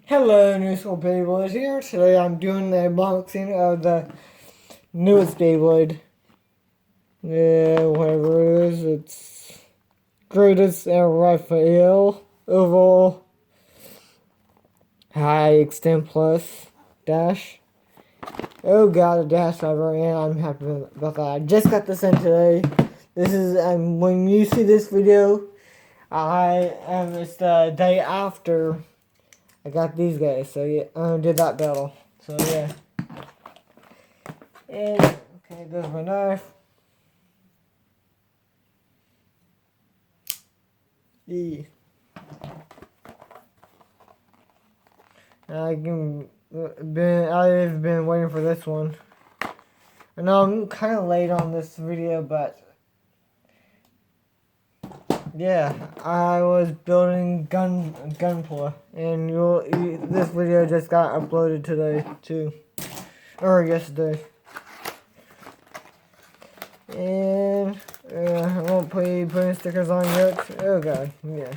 Hello, New School Beyblade here. Today I'm doing the unboxing of the newest Beyblade. Yeah, whatever it is. It's greatest Raphael Oval High Extend Plus Dash. Oh god, a dash driver, and I'm happy about that. I just got this in today. This is, when you see this video, it's the day after I got these guys, so yeah, I did that battle. So yeah. And, okay, there's my knife. E. I've been waiting for this one. I know I'm kind of late on this video, but yeah, I was building Gunpla, and this video just got uploaded today too, or yesterday. And I won't be putting stickers on yet. Oh god, yeah.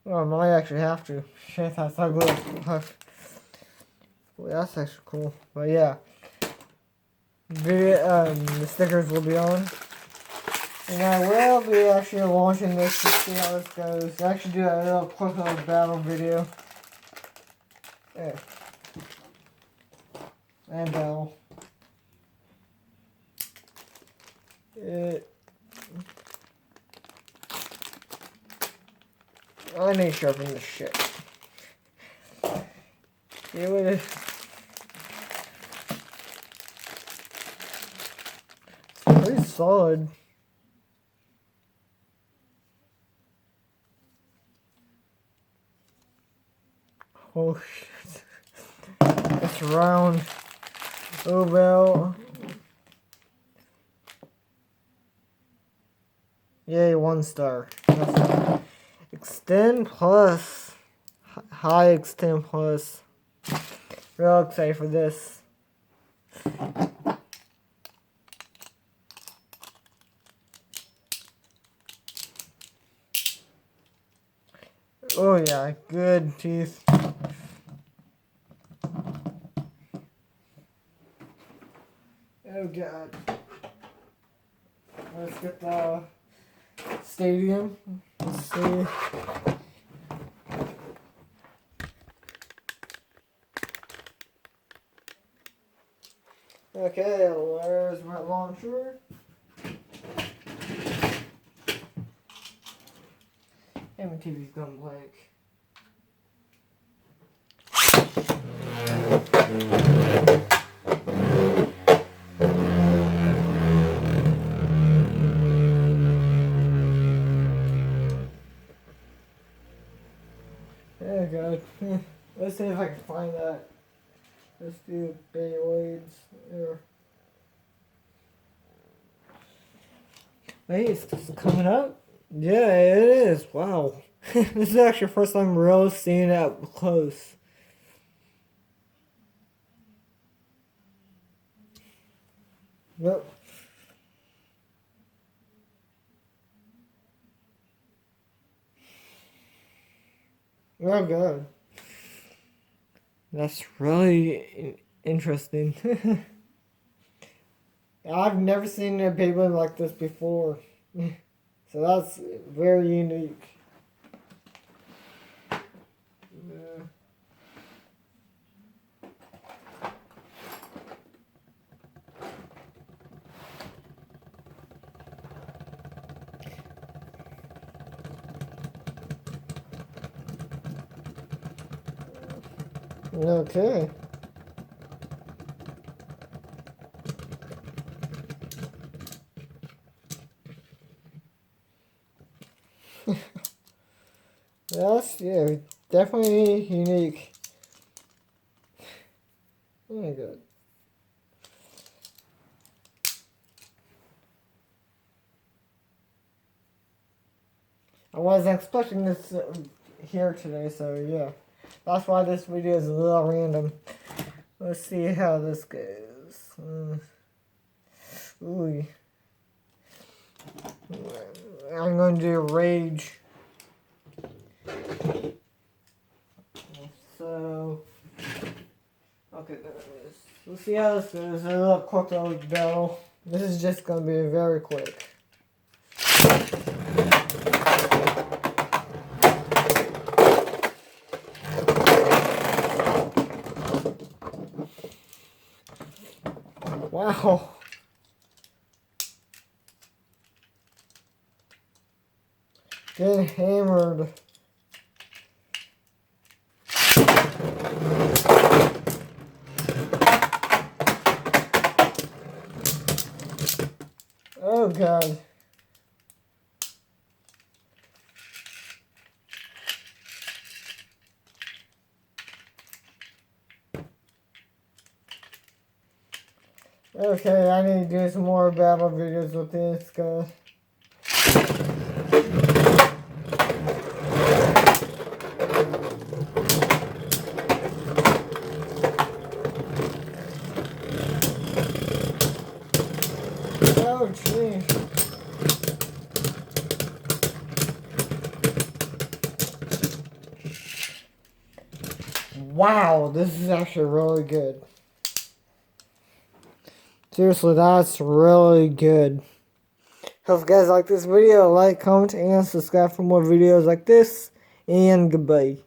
Well, I might actually have to. Shit, that's ugly. Well, that's actually cool. But yeah, the stickers will be on. And I will be actually launching this to see how this goes. I actually do a little quick little battle video. There. And battle. I need to sharpen this shit. Yeah, what is... It's pretty solid. Oh shit. It's round. Oh well. Yay, 1 star. Extend Plus. High Extend Plus. Real excited for this. Oh yeah, good teeth. Oh god. Let's get the stadium. Let's see. Okay, where's my launcher? And my TV's gone blank. Oh god. Let's see if I can find that. Let's do Beyblades. Wait, it's coming up? Yeah, it is. Wow. This is actually the first time really seeing it up close. Yep. Oh god. That's really interesting. I've never seen a Beyblade like this before. So that's very unique. Okay. That's, yeah, definitely unique. Oh my god. I wasn't expecting this here today, so yeah. That's why this video is a little random. Let's see how this goes. Ooh. I'm going to do Rage. So, okay, there it is. Let's see how this goes. A little quick battle. This is just gonna be very quick. Wow. Getting hammered. Oh God. Okay, I need to do some more battle videos with this guy. Oh jeez. Wow, this is actually really good. Seriously, that's really good. Hope you guys like this video. Like, comment, and subscribe for more videos like this. And goodbye.